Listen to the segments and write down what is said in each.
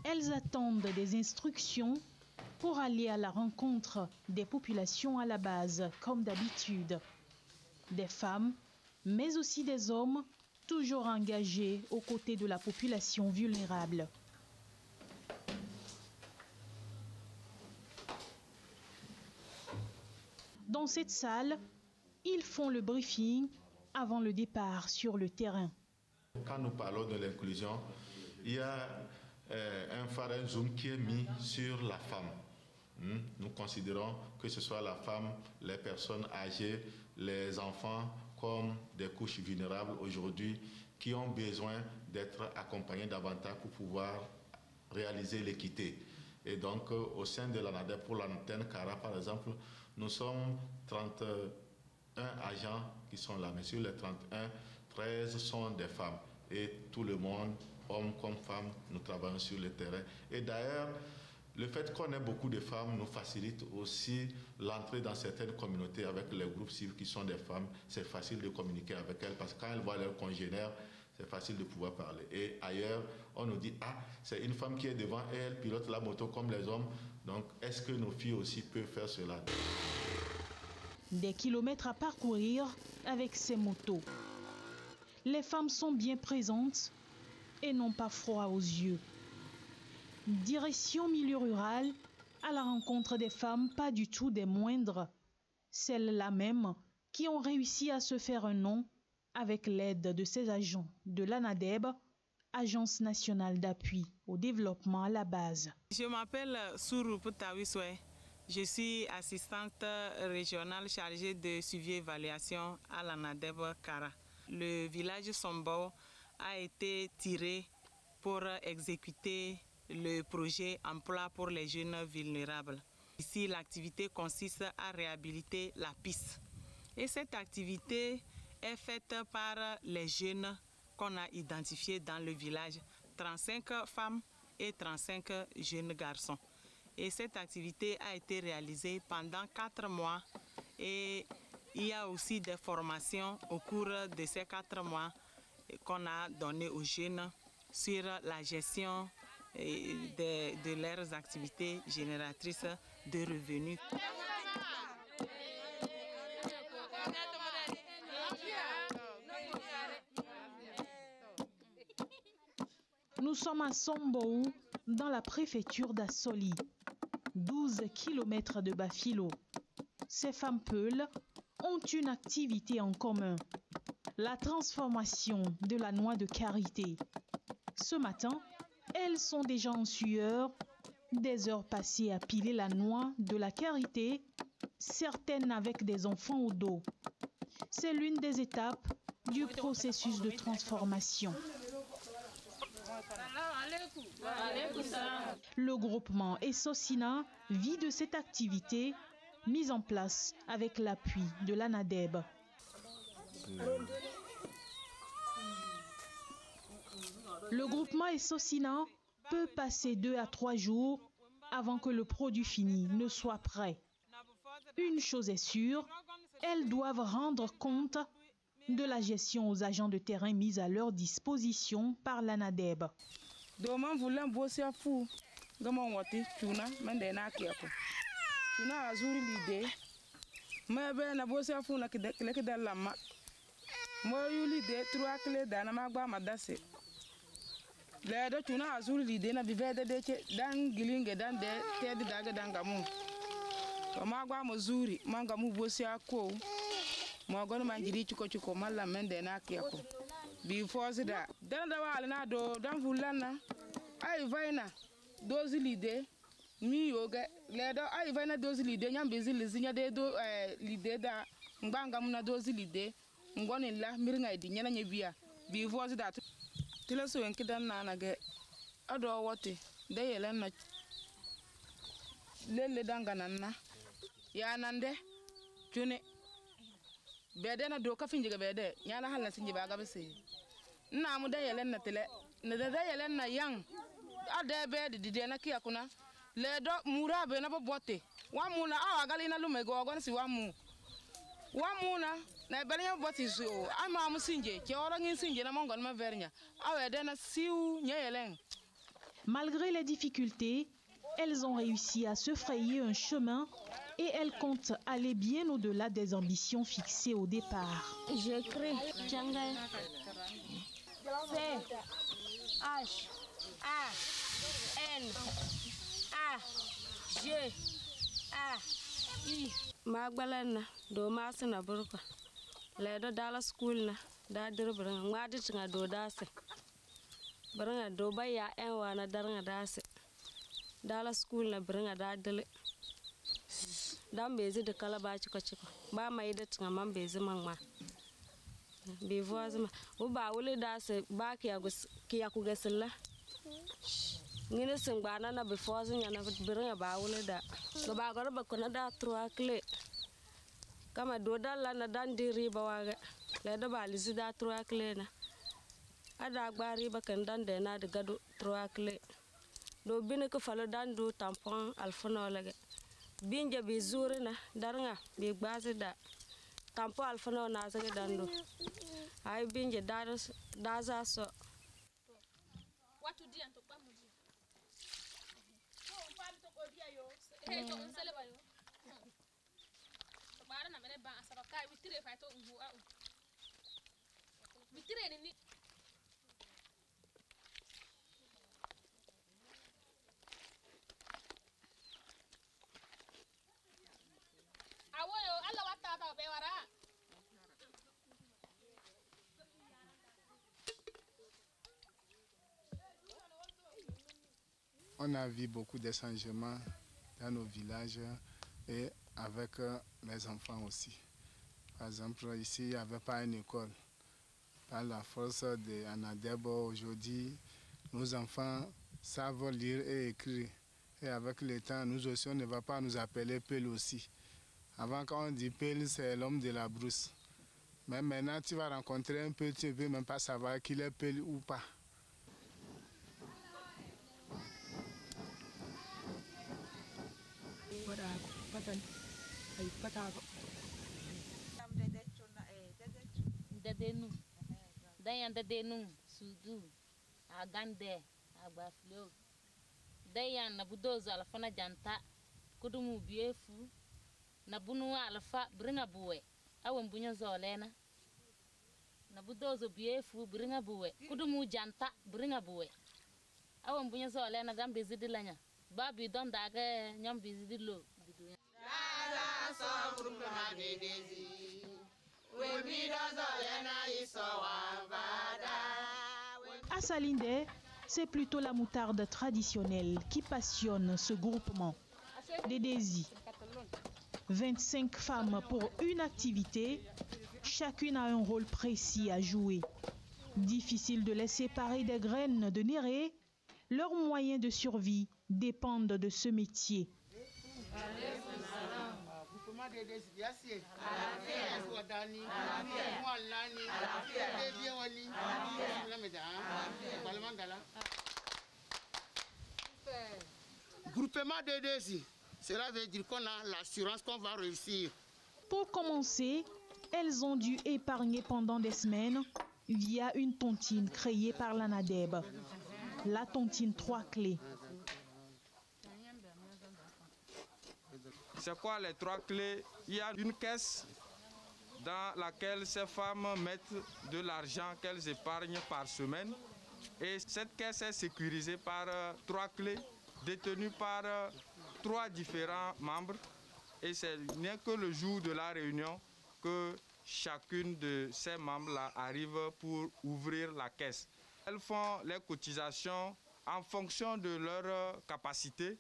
Elles attendent des instructions pour aller à la rencontre des populations à la base, comme d'habitude. Des femmes, mais aussi des hommes, toujours engagés aux côtés de la population vulnérable. Dans cette salle, ils font le briefing avant le départ sur le terrain. Quand nous parlons de l'inclusion, il y a un phare, un zoom qui est mis sur la femme. Nous considérons que ce soit la femme, les personnes âgées, les enfants comme des couches vulnérables aujourd'hui qui ont besoin d'être accompagnés davantage pour pouvoir réaliser l'équité. Et donc au sein de l'ANADEB, pour l'antenne Kara par exemple, nous sommes 31 agents qui sont là, mais sur les 31, 13 sont des femmes. Et tout le monde, hommes comme femmes, nous travaillons sur le terrain. Et d'ailleurs, le fait qu'on ait beaucoup de femmes nous facilite aussi l'entrée dans certaines communautés avec les groupes civiques qui sont des femmes. C'est facile de communiquer avec elles parce que quand elles voient leurs congénères, c'est facile de pouvoir parler. Et ailleurs, on nous dit, ah, c'est une femme qui est devant et elle pilote la moto comme les hommes. Donc, est-ce que nos filles aussi peuvent faire cela? Des kilomètres à parcourir avec ces motos. Les femmes sont bien présentes et n'ont pas froid aux yeux. Direction milieu rural, à la rencontre des femmes pas du tout des moindres. Celles-là même qui ont réussi à se faire un nom avec l'aide de ces agents de l'ANADEB, Agence nationale d'appui au développement à la base. Je m'appelle Sourou Poutawiswe. Je suis assistante régionale chargée de suivi et évaluation à l'ANADEB Kara. Le village Sombo a été tiré pour exécuter le projet emploi pour les jeunes vulnérables. Ici, l'activité consiste à réhabiliter la piste. Et cette activité est faite par les jeunes qu'on a identifiés dans le village, 35 femmes et 35 jeunes garçons. Et cette activité a été réalisée pendant 4 mois et il y a aussi des formations au cours de ces 4 mois qu'on a données aux jeunes sur la gestion de leurs activités génératrices de revenus. Nous sommes à Sombo, dans la préfecture d'Assoli, 12 km de Bafilo. Ces femmes peules ont une activité en commun, la transformation de la noix de karité. Ce matin, elles sont déjà en sueur, des heures passées à piler la noix de la karité, certaines avec des enfants au dos. C'est l'une des étapes du processus de transformation. Le groupement Essosina vit de cette activité mise en place avec l'appui de l'ANADEB. Le groupement Essosina peut passer 2 à 3 jours avant que le produit fini ne soit prêt. Une chose est sûre, elles doivent rendre compte de la gestion aux agents de terrain mis à leur disposition par l'ANADEB. Mogone manjiri chuko mala mende na kiako before that dan da wala na do dan fulana ay vaina dozi lide mi yoga le do ay vaina dozi lide nyam bezi lizinya de do lide da ngbanga muna dozi lide ngone la miringa di nyana nyebia before that tilaso en kidan na ge ado wote de yelen na lele danga nanna ya nande june bede na do ka finjiga bede nyana halna sinjiba ga bese na mu da yelen na tele na da yelen na yang ade bede dide na kiya kuna le do mura be na bobote wa mu na awa gali na lume go gon si wa mu na bele nya boti so ama mu sinje ke oro ngin sinje na mongon ma vernya awe de na siu nya yelen Malgré les difficultés, elles ont réussi à se frayer un chemin et elles comptent aller bien au-delà des ambitions fixées au départ. J'écris Djangai. C H A N A G A I. Magbalana do masina burka. Ledo dala school na da dirbranga ngadi tinga do dase. Branga do baya en wana daranga dase. Dala school na branga da dele. Dan bezi de kala ba chiko chiko. Ba mai da tinga man bezi mangma. Be voisma o ba wole dase ba kiya ku gasilla. Ngine singba na be fozu nyana branga ba wole da. Go ba goro ba kona da 3 clé. Kama do dala na dan diri ba waga. Le do ba lizi da 3 clé na. Ada gba riba kan dan de na de gado 3 clé. Do bine ko falo dan do tampon alfono lage. Binja bi zuri na darnga bi gbazi da. Tampon alfono na zage dan do. Ay binja daza so. Watu dia to pa mo dia. Ko pa to ko dia yo. He to nsele ba yo. To bara na mene ba asaba kai witire fa to ngu a. Witire ni On a vu beaucoup de changements dans nos villages et avec les enfants aussi. Par exemple, ici, il n'y avait pas une école. Par la force de Anadebo, aujourd'hui, nos enfants savent lire et écrire. Et avec le temps, nous aussi, on ne va pas nous appeler Pel aussi. Avant, quand on dit Pel, c'est l'homme de la brousse. Mais maintenant, tu vas rencontrer un peu, tu ne veux même pas savoir qu'il est Pel ou pas. Dadenu sudu agande agbaflo dayan na budozo alfana janta kudumu biefu na bunu alfa bringa buwe awon bunya zolena na budozo biefu bringa buwe kudumu janta bringa buwe awon bunya zolena gam bezidilanya babi don daga nyam bezidilo bidunya la so groupement de désir. À Salindé, c'est plutôt la moutarde traditionnelle qui passionne ce groupement. Des Dési. 25 femmes pour une activité, chacune a un rôle précis à jouer. Difficile de les séparer des graines de néré, leurs moyens de survie dépendent de ce métier. Groupement de Dési, cela veut dire qu'on a l'assurance qu'on va réussir. Pour commencer, elles ont dû épargner pendant des semaines via une tontine créée par l'ANADEB. La tontine 3 clés. C'est quoi les 3 clés? Il y a une caisse dans laquelle ces femmes mettent de l'argent qu'elles épargnent par semaine. Et cette caisse est sécurisée par 3 clés détenues par 3 différents membres. Et ce n'est que le jour de la réunion que chacune de ces membres-là arrive pour ouvrir la caisse. Elles font les cotisations en fonction de leur capacité.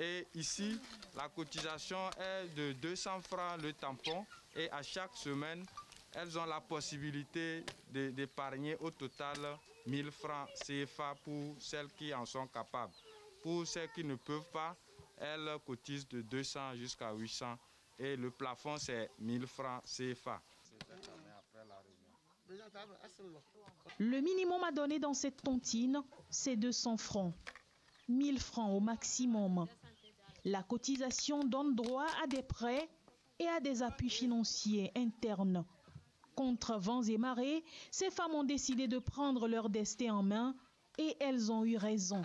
Et ici, la cotisation est de 200 francs le tampon. Et à chaque semaine, elles ont la possibilité d'épargner au total 1000 francs CFA pour celles qui en sont capables. Pour celles qui ne peuvent pas, elles cotisent de 200 jusqu'à 800. Et le plafond, c'est 1000 francs CFA. Le minimum à donner dans cette tontine, c'est 200 francs. 1000 francs au maximum. La cotisation donne droit à des prêts et à des appuis financiers internes. Contre vents et marées, ces femmes ont décidé de prendre leur destin en main Et elles ont eu raison.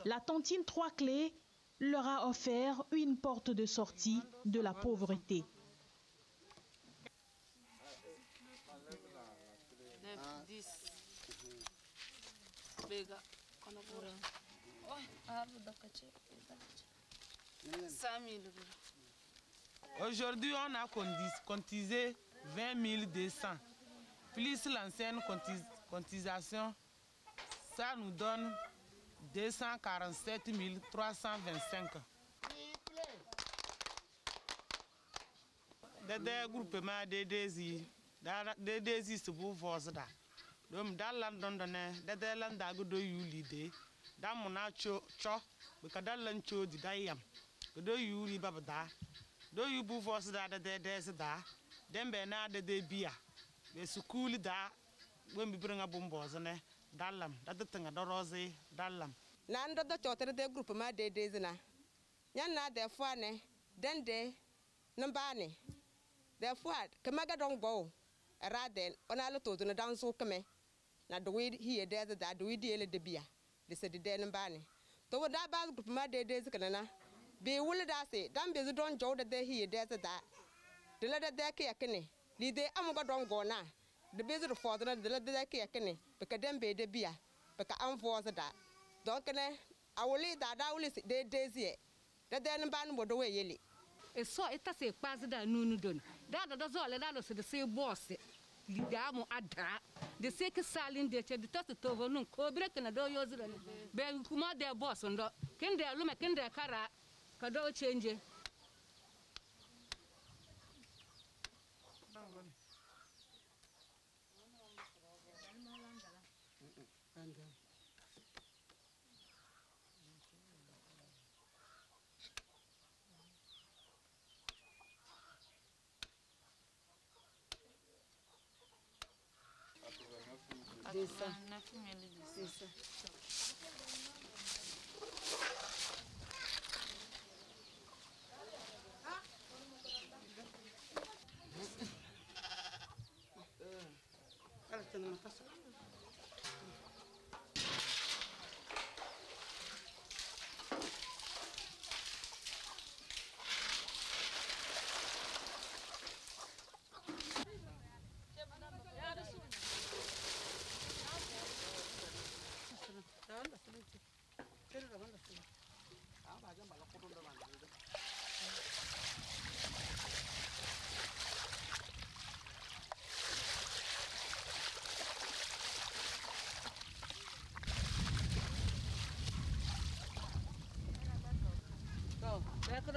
La tontine 3 clés leur a offert une porte de sortie de la pauvreté. Aujourd'hui, on a cotisé 20 200. Plus l'ancienne cotisation, ça nous donne 247 325. Des groupements DDZ se vous force da. Donc dans l'andonné, des landago de yulide, dans mon acho cho, because lancho di dayam, do yuli babada, do you bu force da des da, then bena de bia, the school da, when we bring a bombozane, dalam, that the thing a rose, dalam. Nando the chotter de groupement DDZ. Yana de fane, then de Nambani. Therefore, Kamaga don't bow. A raden, on a lot to the dance so come. Now the way he does that, do we deal the beer? They said the den and banny. Though that bad group my days canana. Be will it say, damn busy don't joe that they hear there's that. The letter there care kenny. Lead the amaga don't go now. The busy father, the letter there care kenny, because them be the beer, because I'm for that. Don't can I will leave that I will see the days yet. That then and ban would away yelly. E so ita se kpazi da nunu don da zo le da se de se boss liga mu adra de se ke salin de che de to to vonun ko break na do yo zira be kuma de boss ndo ken de lume ken de kara ka do change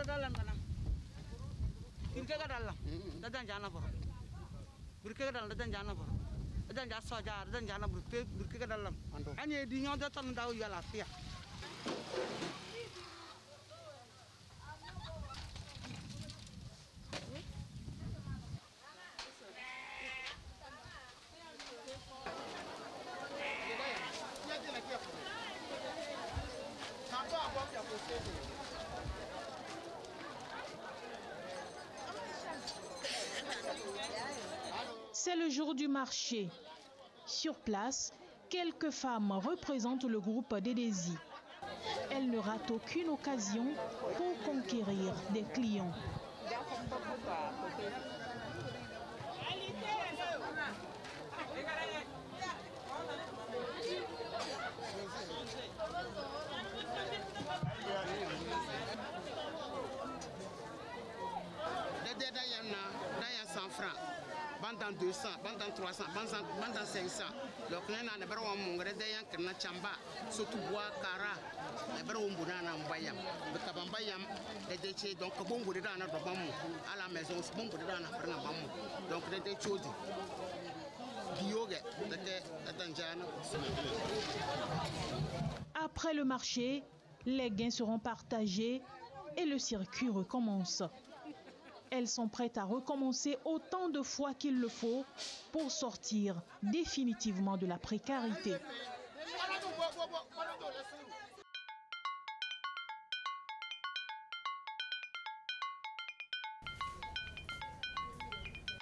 dalam kana birke ga dalam dadan jana bor birke ga dalam dadan jana bor dadan ja soja dadan jana birke ga dalam anye di nyoda tan daw ya lafiya C'est le jour du marché. Sur place, quelques femmes représentent le groupe DDZ. Elles ne ratent aucune occasion pour conquérir des clients. D'ailleurs 100 francs, pendant 200, pendant 300, pendant 500. Donc nous avons besoin de monter d'ailleurs que nous chamba, surtout bois cara, nous avons besoin de bayam. Le kabambayam, les déchets donc bon bout de dans notre bambou à la maison, bon bout de dans notre bambou. Donc les déchets Après le marché, les gains seront partagés et le circuit recommence. Elles sont prêtes à recommencer autant de fois qu'il le faut pour sortir définitivement de la précarité.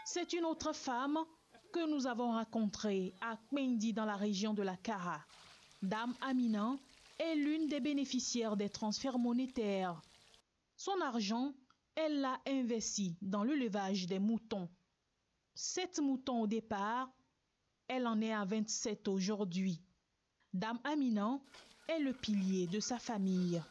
C'est une autre femme que nous avons rencontrée à Kmendi dans la région de la Kara. Dame Amina est l'une des bénéficiaires des transferts monétaires. Son argent, elle l'a investi dans l'élevage des moutons. 7 moutons au départ, elle en est à 27 aujourd'hui. Dame Amina est le pilier de sa famille.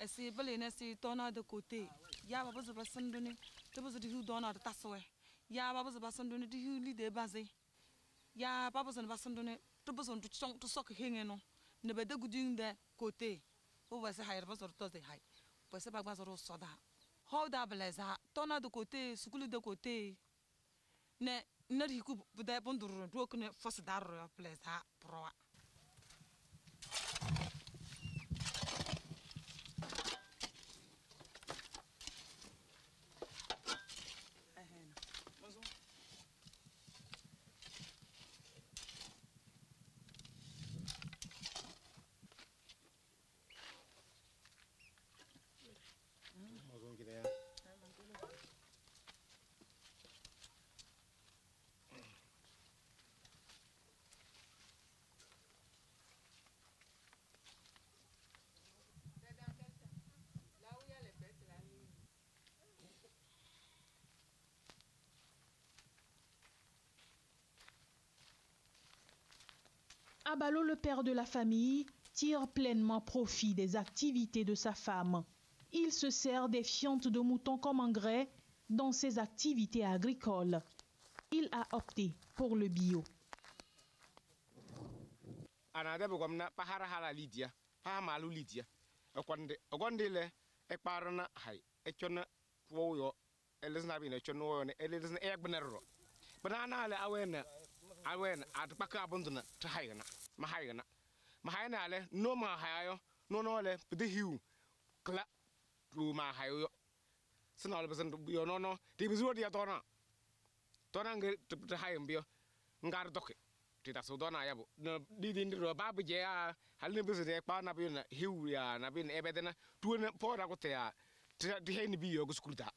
Esse bele nesse tona de côté ya baba se basandone te bose dihu dona de taswe ya baba se basandone dihu li de base ya baba se basandone te bose on chong to sok hengeno ne be de guding de côté o va se hayr bose to de hay bose ba base ro soda how da beleza tona de côté sukulu de côté ne ne riku de bondur do ko ne fos dar beleza pro. Abalo, le père de la famille, tire pleinement profit des activités de sa femme. Il se sert des fientes de moutons comme engrais dans ses activités agricoles. Il a opté pour le bio. Mahayana le no mahayo no no le pede hiu kla tu mahayo sna le besan yo no no ti bizu dia tona nge te hayem bio ngar doke ti ta so dona yabo no di ro babu je a hal ne bizu de pa na bi na hiu ya na bi na ebedena tu ne po ra ko te ya ti he ni bi yo go skulta.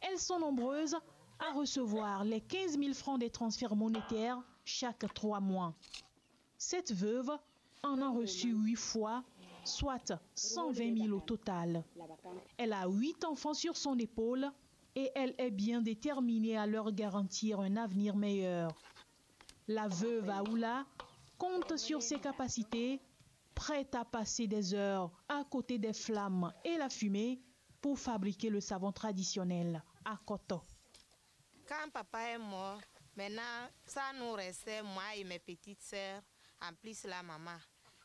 Elles sont nombreuses à recevoir les 15 000 francs des transferts monétaires chaque 3 mois. Cette veuve en a reçu 8 fois, soit 120 000 au total. Elle a 8 enfants sur son épaule et elle est bien déterminée à leur garantir un avenir meilleur. La veuve Aoula compte sur ses capacités, prête à passer des heures à côté des flammes et la fumée pour fabriquer le savon traditionnel à Koto. Quand papa est mort, maintenant, ça nous restait moi et mes petites sœurs, en plus la maman.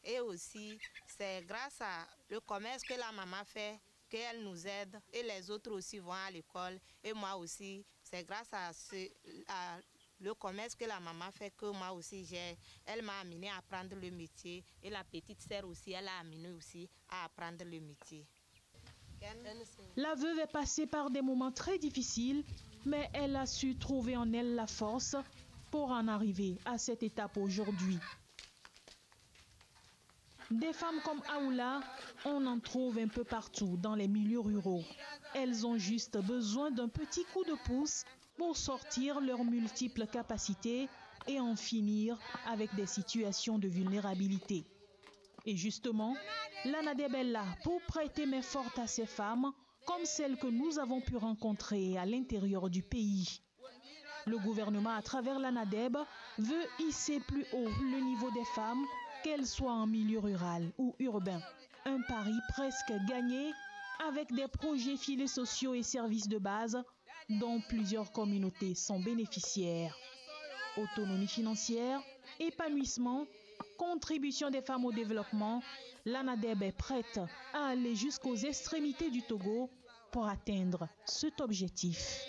Et aussi, c'est grâce à le commerce que la maman fait qu'elle nous aide. Et les autres aussi vont à l'école. Et moi aussi, c'est grâce à le commerce que la maman fait que moi aussi, elle m'a amené à apprendre le métier. Et la petite sœur aussi, elle a amené aussi à apprendre le métier. La veuve est passée par des moments très difficiles, mais elle a su trouver en elle la force pour en arriver à cette étape aujourd'hui. Des femmes comme Aoula, on en trouve un peu partout dans les milieux ruraux. Elles ont juste besoin d'un petit coup de pouce pour sortir leurs multiples capacités et en finir avec des situations de vulnérabilité. Et justement, l'ANADEB est là pour prêter main forte à ces femmes comme celles que nous avons pu rencontrer à l'intérieur du pays. Le gouvernement, à travers l'ANADEB, veut hisser plus haut le niveau des femmes, qu'elles soient en milieu rural ou urbain. Un pari presque gagné avec des projets filets sociaux et services de base dont plusieurs communautés sont bénéficiaires. Autonomie financière, épanouissement Contribution des femmes au développement, l'ANADEB est prête à aller jusqu'aux extrémités du Togo pour atteindre cet objectif.